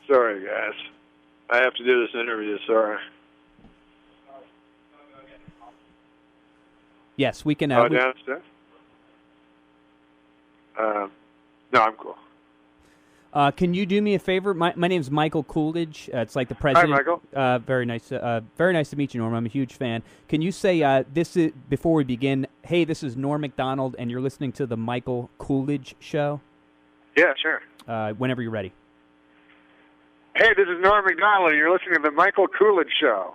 Sorry, guys. I have to do this interview, sorry. Yes, we can. Downstairs? No, I'm cool. Can you do me a favor? My name's Michael Koolidge. It's like the president. Hi, Michael. Very nice. Very nice to meet you, Norm. I'm a huge fan. Can you say this is, before we begin? Hey, this is Norm Macdonald, and you're listening to the Michael Koolidge Show. Yeah, sure. Whenever you're ready. Hey, this is Norm Macdonald. You're listening to the Michael Koolidge Show.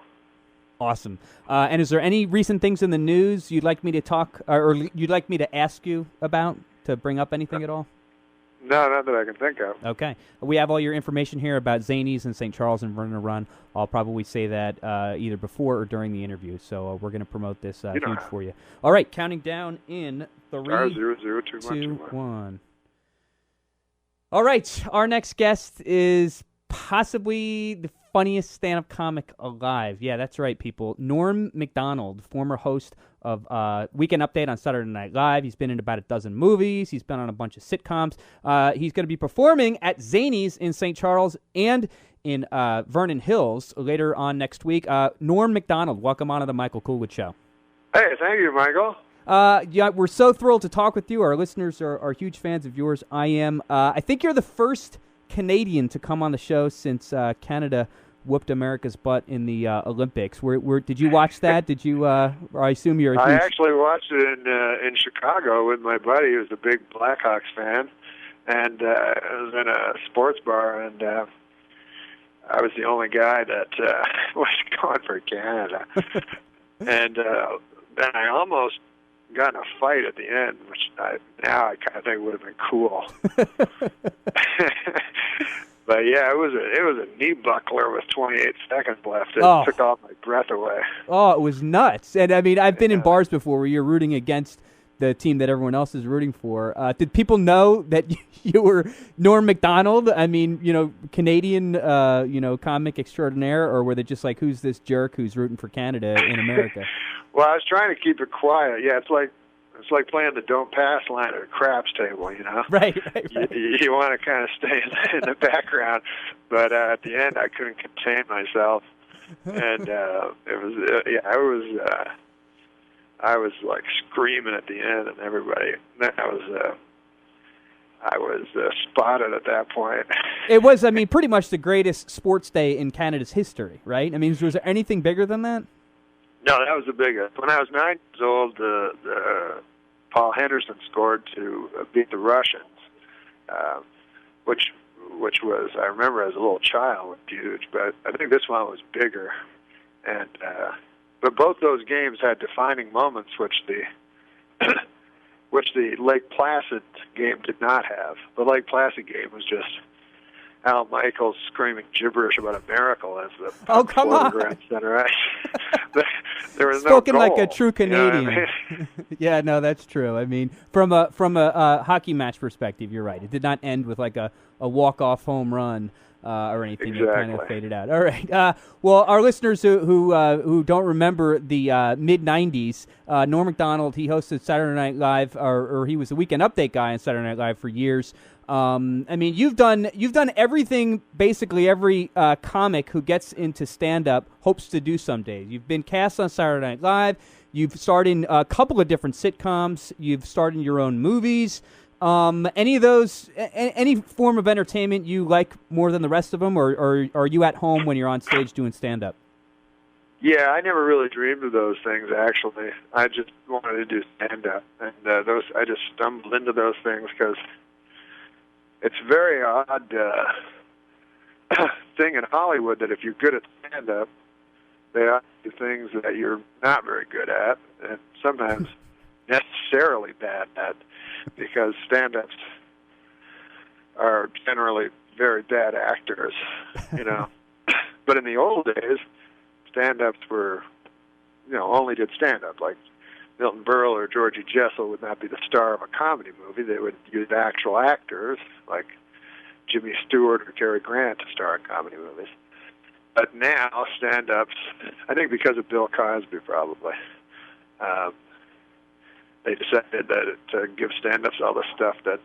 Awesome. And is there any recent things in the news you'd like me to talk, or you'd like me to ask you about, to bring up anything at all? No, not that I can think of. Okay. We have all your information here about Zanies and St. Charles and Vernon Run. I'll probably say that either before or during the interview. So we're going to promote this huge for you. All right, counting down in 3, 2, 1. All right, our next guest is possibly the funniest stand-up comic alive. Yeah, that's right, people. Norm Macdonald, former host of Weekend Update on Saturday Night Live. He's been in about a dozen movies. He's been on a bunch of sitcoms. He's going to be performing at Zanies in St. Charles and in Vernon Hills later on next week. Norm Macdonald, welcome on to the Michael Koolidge Show. Hey, thank you, Michael. Yeah, we're so thrilled to talk with you. Our listeners are huge fans of yours. I am. I think you're the first Canadian to come on the show since Canada whooped America's butt in the Olympics. Did you watch that? Did you? Or I assume you're. I actually watched it in Chicago with my buddy, who's a big Blackhawks fan, and I was in a sports bar, and I was the only guy that was going for Canada, and then I almost got in a fight at the end, which now I kind of think would have been cool. But yeah, it was a knee buckler with 28 seconds left. It took all my breath away. Oh, it was nuts. And I mean, I've been in bars before where you're rooting against the team that everyone else is rooting for. Did people know that you were Norm Macdonald? I mean, Canadian, comic extraordinaire, or were they just like, who's this jerk who's rooting for Canada in America? Well, I was trying to keep it quiet. Yeah, it's like playing the don't pass line at a craps table, Right. You want to kind of stay in the background, but at the end I couldn't contain myself, and I was like screaming at the end, and everybody. Then I was spotted at that point. It was, pretty much the greatest sports day in Canada's history, right? I mean, was there anything bigger than that? No, that was the biggest. When I was 9 years old, Paul Henderson scored to beat the Russians, which was, I remember as a little child, was huge. But I think this one was bigger. And but both those games had defining moments, which the Lake Placid game did not have. The Lake Placid game was just Al Michaels screaming gibberish about a miracle as the come on Grand Center. There was spoken no goal, like a true Canadian. You know what I mean? Yeah, no, that's true. I mean, from a hockey match perspective, you're right. It did not end with like a walk-off home run or anything. Exactly. It kind of faded out. All right. Well, our listeners who don't remember the mid-'90s, Norm Macdonald, he hosted Saturday Night Live, or he was the Weekend Update guy on Saturday Night Live for years. You've done everything basically every comic who gets into stand-up hopes to do someday. You've been cast on Saturday Night Live. You've starred in a couple of different sitcoms. You've starred in your own movies. Any of those, any form of entertainment you like more than the rest of them, or are you at home when you're on stage doing stand-up? Yeah, I never really dreamed of those things, actually. I just wanted to do stand-up, and I just stumbled into those things because it's a very odd thing in Hollywood that if you're good at stand-up, they ask you things that you're not very good at, and sometimes necessarily bad at, because stand-ups are generally very bad actors, But in the old days, stand-ups were, only did stand-up. Like Milton Berle or Georgie Jessel would not be the star of a comedy movie. They would use actual actors like Jimmy Stewart or Cary Grant to star in comedy movies. But now, stand-ups, I think because of Bill Cosby probably, they decided that to give stand-ups all the stuff that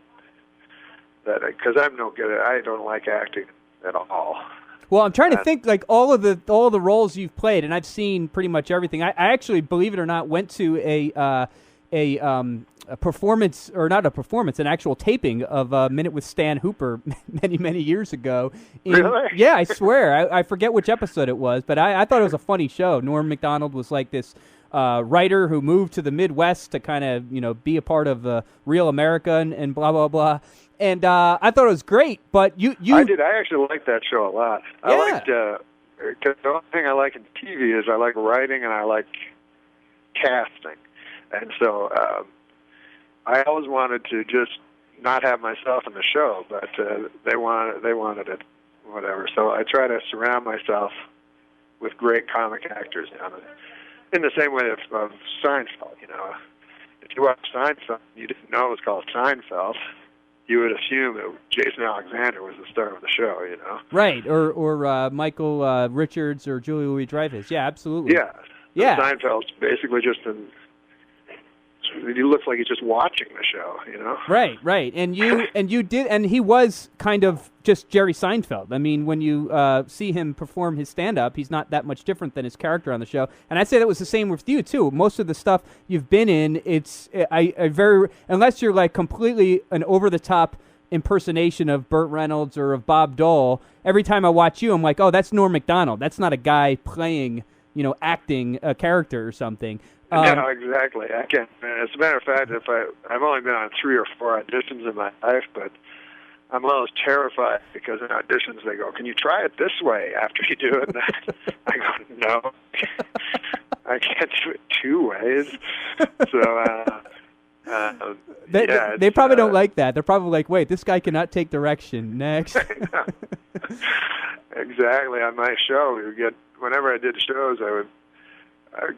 because I'm no good at, I don't like acting at all. Well, I'm trying to think, like, all the roles you've played, and I've seen pretty much everything. I actually, believe it or not, went to a performance, or not a performance, an actual taping of A Minute with Stan Hooper many years ago. Really? Yeah, I swear. I forget which episode it was, but I thought it was a funny show. Norm Macdonald was like this writer who moved to the Midwest to kind of, be a part of real America and blah, blah, blah. And I thought it was great, but you I did. I actually liked that show a lot. Yeah. I liked, cause the only thing I like in TV is I like writing and I like casting. And so I always wanted to just not have myself in the show, but they wanted it, whatever. So I try to surround myself with great comic actors in the same way of Seinfeld. If you watch Seinfeld, you didn't know it was called Seinfeld, you would assume that Jason Alexander was the star of the show, Right, or Michael Richards or Julia Louis-Dreyfus. Yeah, absolutely. Yeah. Yeah. Seinfeld's basically just he looks like he's just watching the show, Right. And you did, and he was kind of just Jerry Seinfeld. I mean, when you see him perform his stand-up, he's not that much different than his character on the show. And I'd say that was the same with you too. Most of the stuff you've been in, unless you're like completely an over-the-top impersonation of Burt Reynolds or of Bob Dole, every time I watch you, I'm like, oh, that's Norm Macdonald. That's not a guy playing, acting a character or something. No, exactly. I can't. As a matter of fact, I've only been on 3 or 4 auditions in my life, but I'm always terrified because in auditions they go, "Can you try it this way after you do it?" And I go, "No, I can't do it 2 ways." So they probably don't like that. They're probably like, "Wait, this guy cannot take direction." Next. Exactly. On my show, whenever I did shows, I would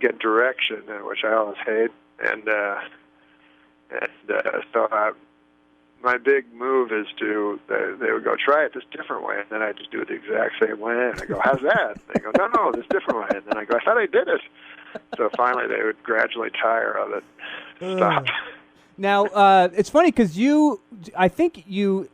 get direction, which I always hate, and so my big move is they would go, "Try it this different way," and then I just do it the exact same way, and I go, "How's that?" And they go, No, this different way," and then I go, "I thought I did it." So finally, they would gradually tire of it, stop. Now, it's funny because I think you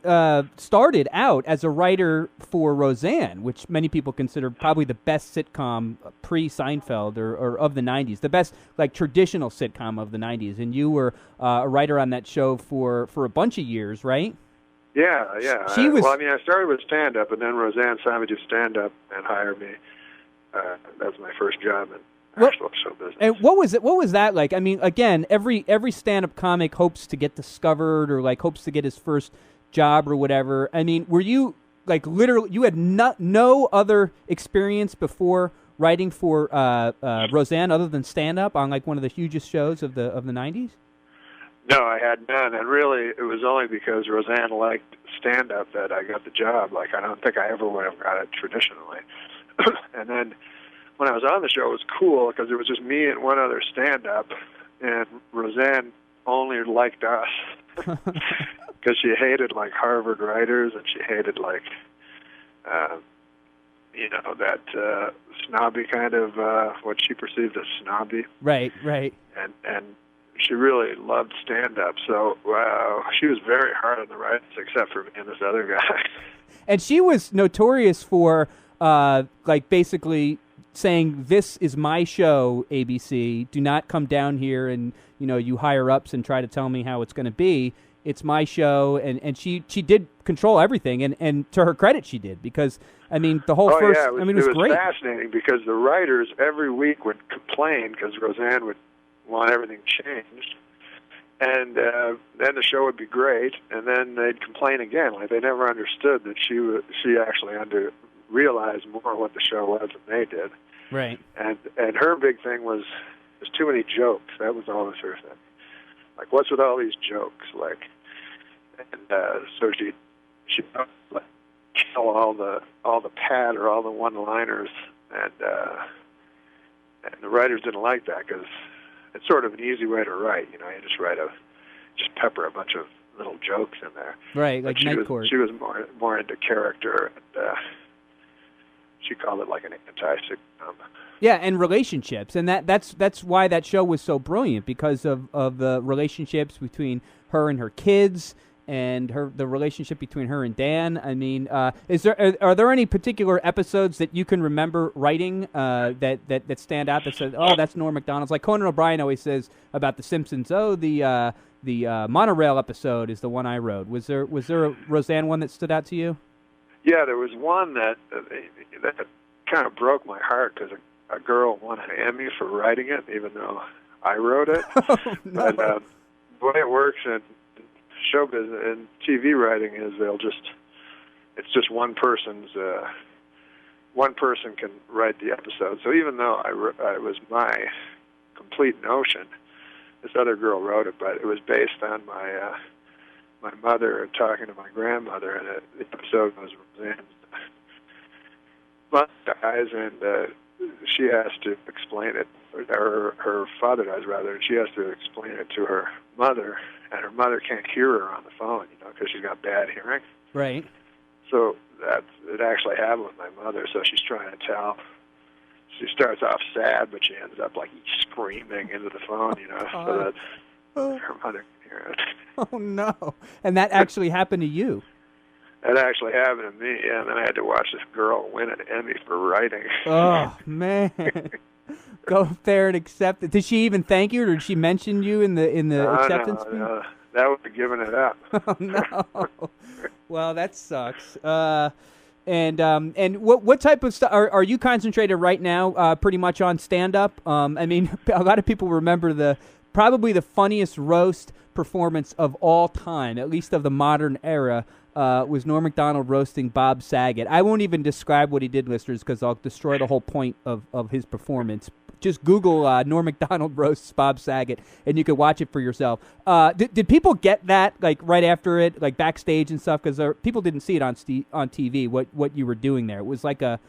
started out as a writer for Roseanne, which many people consider probably the best sitcom pre-Seinfeld or of the 90s, the best like traditional sitcom of the 90s. And you were a writer on that show for a bunch of years, right? Yeah. I started with stand-up, and then Roseanne saw me do stand-up and hired me. That was my first job in actual show business. And what was that like? I mean, again, every stand-up comic hopes to get discovered or like hopes to get his first job or whatever. I mean, were you like literally you had no other experience before writing for Roseanne other than stand-up on like one of the hugest shows of the 90s? No, I had none, and really it was only because Roseanne liked stand-up that I got the job. Like, I don't think I ever would have got it traditionally. And then when I was on the show, it was cool because it was just me and one other stand-up, and Roseanne only liked us because she hated, like, Harvard writers, and she hated, like, that snobby kind of, what she perceived as snobby. Right. And she really loved stand-up, so she was very hard on the writers, except for me and this other guy. And she was notorious for, basically saying, "This is my show, ABC. Do not come down here and, you higher-ups and try to tell me how it's going to be. It's my show." And she did control everything, and to her credit, she did, because, I mean, the whole first... Yeah, it was great. It was fascinating because the writers every week would complain because Roseanne would want everything changed. And then the show would be great, and then they'd complain again. Like, they never understood that she actually realized more what the show was than they did. Right. And her big thing was there's too many jokes. That was always her thing. Like, what's with all these jokes? Like, and so she like kill all the pad or all the one-liners, and the writers didn't like that because it's sort of an easy way to write. You just pepper a bunch of little jokes in there. Right, like Night Court. She was more into character, and she called it like an anti-sitcom. Yeah, and relationships, and that's why that show was so brilliant, because of the relationships between her and her kids, and the relationship between her and Dan. I mean, are there any particular episodes that you can remember writing that stand out that said, oh, that's Norm Macdonald's? Like Conan O'Brien always says about The Simpsons. Oh, the monorail episode is the one I wrote. Was there a Roseanne one that stood out to you? Yeah, there was one that kind of broke my heart because a girl won an Emmy for writing it, even though I wrote it. Oh, no. But the way it works in show business and TV writing is it's just one person can write the episode. So even though it was my complete notion, this other girl wrote it, but it was based on my mother talking to my grandmother, and the episode was Roseanne's mother dies, and she has to explain it, or her father dies rather, and she has to explain it to her mother, and her mother can't hear her on the phone, because she's got bad hearing. Right. So it actually happened with my mother. So she's trying to tell. She starts off sad, but she ends up like screaming into the phone, so that her mother can hear it. Oh no! And that actually happened to you. That actually happened to me, yeah, and then I had to watch this girl win an Emmy for writing. Oh, man. Go up there and accept it. Did she even thank you, or did she mention you in the acceptance speech? No. That would have given it up. Oh, no. Well, that sucks. And what type of stuff are you concentrated right now pretty much on stand-up? I mean, a lot of people remember probably the funniest roast performance of all time, at least of the modern era, was Norm Macdonald roasting Bob Saget. I won't even describe what he did, listeners, because I'll destroy the whole point of his performance. Just Google Norm Macdonald roasts Bob Saget, and you can watch it for yourself. Did people get that like right after it, like backstage and stuff? Because people didn't see it on TV. What you were doing there? It was like a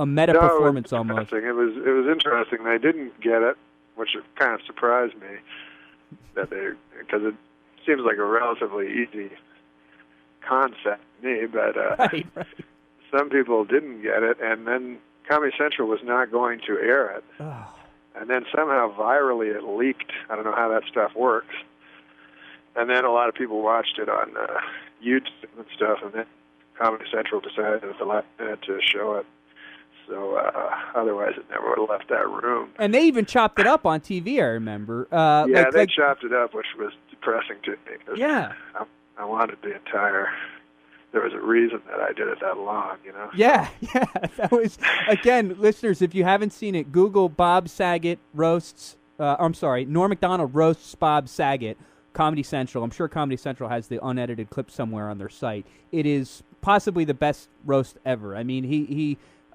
meta performance almost. It was interesting. They didn't get it, which kind of surprised me. Because it seems like a relatively easy concept to me, but right. Some people didn't get it, and then Comedy Central was not going to air it. Oh. And then somehow virally it leaked. I don't know how that stuff works. And then a lot of people watched it on YouTube and stuff, and then Comedy Central decided at the last minute to show it. So otherwise it never would have left that room. And they even chopped it up on TV, I remember. They chopped it up, which was depressing to me. Yeah. I wanted the entire... There was a reason that I did it that long, Yeah. That was, again, listeners, if you haven't seen it, Google Bob Saget roasts, Norm Macdonald roasts Bob Saget, Comedy Central. I'm sure Comedy Central has the unedited clip somewhere on their site. It is possibly the best roast ever. I mean,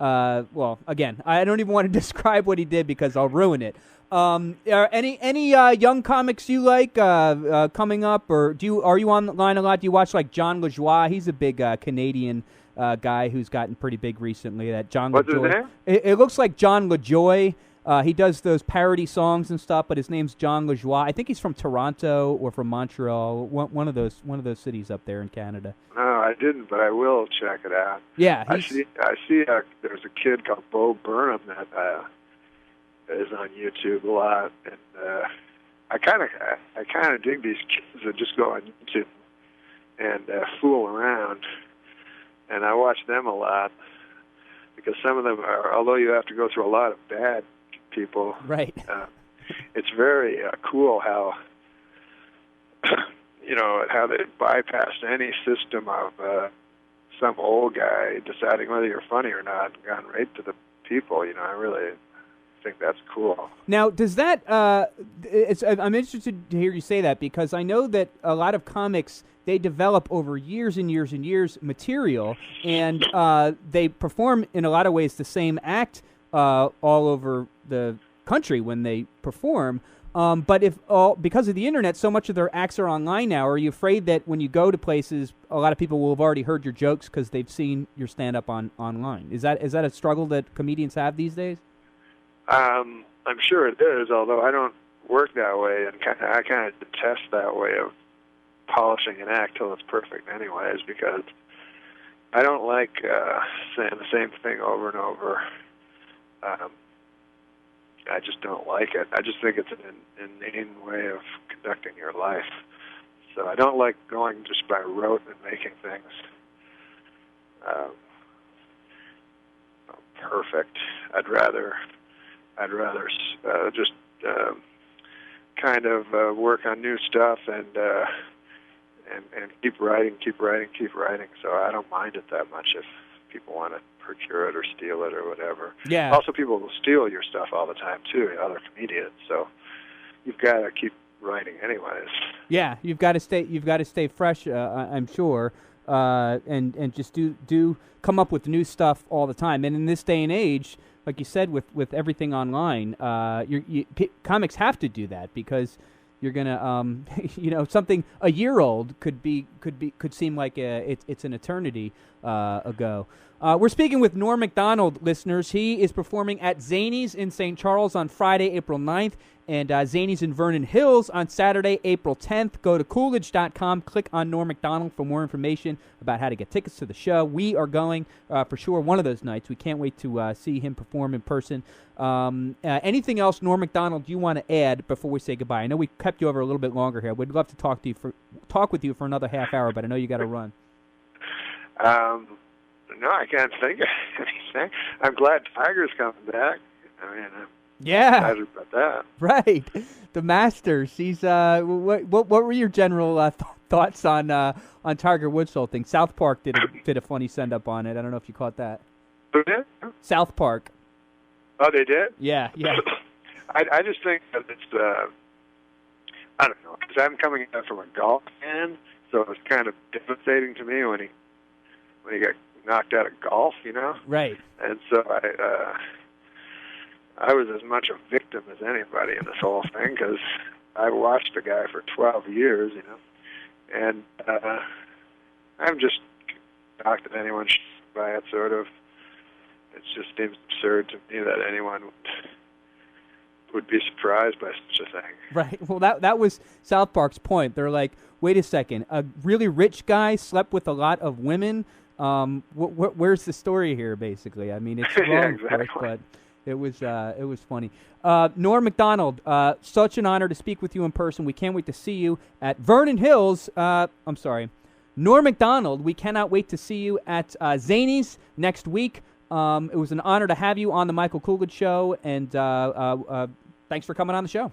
again, I don't even want to describe what he did because I'll ruin it. Are any young comics you like coming up, or are you online a lot? Do you watch like John LaJoie? He's a big Canadian guy who's gotten pretty big recently. That John What's LaJoie. His name? It looks like John LaJoie. He does those parody songs and stuff, but his name's John LaJoie. I think he's from Toronto or from Montreal, one of those cities up there in Canada. No, I didn't, but I will check it out. Yeah, I see. There's a kid called Bo Burnham that is on YouTube a lot, and I kind of dig these kids that just go on YouTube and fool around, and I watch them a lot because some of them are, although you have to go through a lot of bad people, right? It's very cool how how they bypassed any system of some old guy deciding whether you're funny or not and gone right to the people. I really think that's cool. Now, does that? I'm interested to hear you say that because I know that a lot of comics, they develop over years and years and years material, and they perform in a lot of ways the same act all over the country when they perform. But because of the internet, so much of their acts are online now. Are you afraid that when you go to places, a lot of people will have already heard your jokes because they've seen your stand-up online? Is that a struggle that comedians have these days? I'm sure it is, although I don't work that way, and I kind of detest that way of polishing an act till it's perfect anyways, because I don't like saying the same thing over and over. I just don't like it. I just think it's an inane way of conducting your life. So I don't like going just by rote and making things perfect. I'd rather just kind of work on new stuff and keep writing. So I don't mind it that much if people want to procure it or steal it or whatever. Yeah. Also, people will steal your stuff all the time too, other comedians. So you've got to keep writing anyways. Yeah, you've got to stay fresh. I'm sure, and just do come up with new stuff all the time. And in this day and age, like you said, with everything online, comics have to do that because you're gonna, something a year old could seem like it's an eternity ago. We're speaking with Norm Macdonald, listeners. He is performing at Zanies in St. Charles on Friday, April 9th, and Zanies in Vernon Hills on Saturday, April 10th. Go to Koolidge.com, click on Norm Macdonald for more information about how to get tickets to the show. We are going for sure one of those nights. We can't wait to see him perform in person. Anything else, Norm Macdonald, you want to add before we say goodbye? I know we kept you over a little bit longer here. We'd love to talk with you for another half hour, but I know you got to run. No, I can't think of anything. I'm glad Tiger's coming back. I mean, yeah, excited about that. Right, the Masters. He's what were your general thoughts on Tiger Woods' whole thing? South Park did a funny send up on it. I don't know if you caught that. Who did? South Park. Oh, they did? Yeah. I just think that it's I don't know, because I'm coming from a golf fan, so it was kind of devastating to me when he got knocked out of golf, Right. And so I was as much a victim as anybody in this whole thing because I watched the guy for 12 years, and I'm just shocked that anyone should buy it, sort of. It just seems absurd to me that anyone would be surprised by such a thing. Right. Well, that was South Park's point. They're like, wait a second, a really rich guy slept with a lot of women. Where's the story here? Basically, I mean, it's wrong, yeah, exactly. but it was funny. Norm Macdonald, such an honor to speak with you in person. We can't wait to see you at Vernon Hills. I'm sorry, Norm Macdonald. We cannot wait to see you at Zanies next week. It was an honor to have you on the Michael Koolidge Show, and thanks for coming on the show.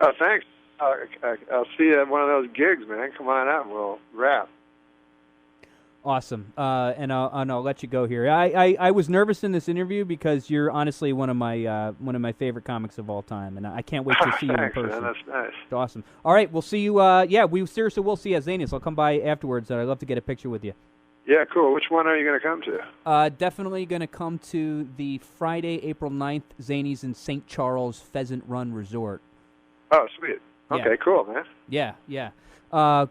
Oh, thanks. I'll see you at one of those gigs, man. Come on out, and we'll rap. Awesome, and I'll let you go here. I was nervous in this interview because you're honestly one of my favorite comics of all time, and I can't wait to see you in person. Man, that's nice. It's awesome. All right, we'll see you. We seriously will see you at Zanies. I'll come by afterwards. I'd love to get a picture with you. Yeah, cool. Which one are you going to come to? Definitely going to come to the Friday, April 9th, Zanies in St. Charles Pheasant Run Resort. Oh, sweet. Okay, cool, man. Yeah.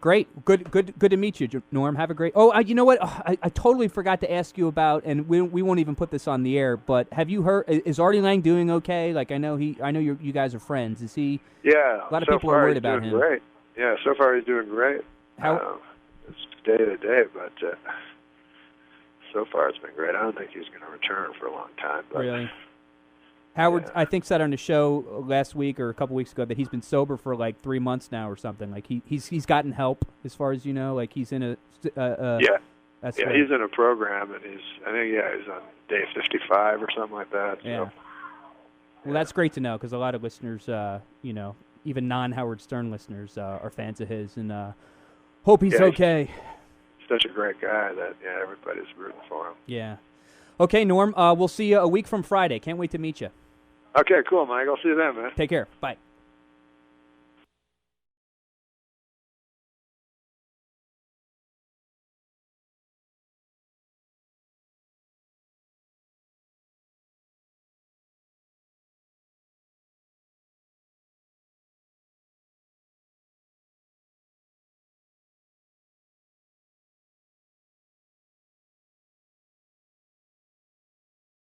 Great. Good to meet you, Norm. Have a great... Oh, you know what? I totally forgot to ask you about, and we won't even put this on the air, but have you heard... Is Artie Lang doing okay? Like, I know you guys are friends. Is he... Yeah. A lot of people are worried about him. Great. Yeah, so far he's doing great. It's day to day, but so far it's been great. I don't think he's going to return for a long time. But, really? Howard, I think, said on the show last week or a couple weeks ago that he's been sober for like 3 months now or something. Like he's gotten help, as far as you know. Like he's in a That's right. He's in a program, and he's on day 55 or something like that. Yeah. So. Well, that's great to know because a lot of listeners, even non-Howard Stern listeners, are fans of his, and hope he's okay. He's such a great guy that everybody's rooting for him. Yeah. Okay, Norm. We'll see you a week from Friday. Can't wait to meet you. Okay, cool, Mike. I'll see you then, man. Take care. Bye.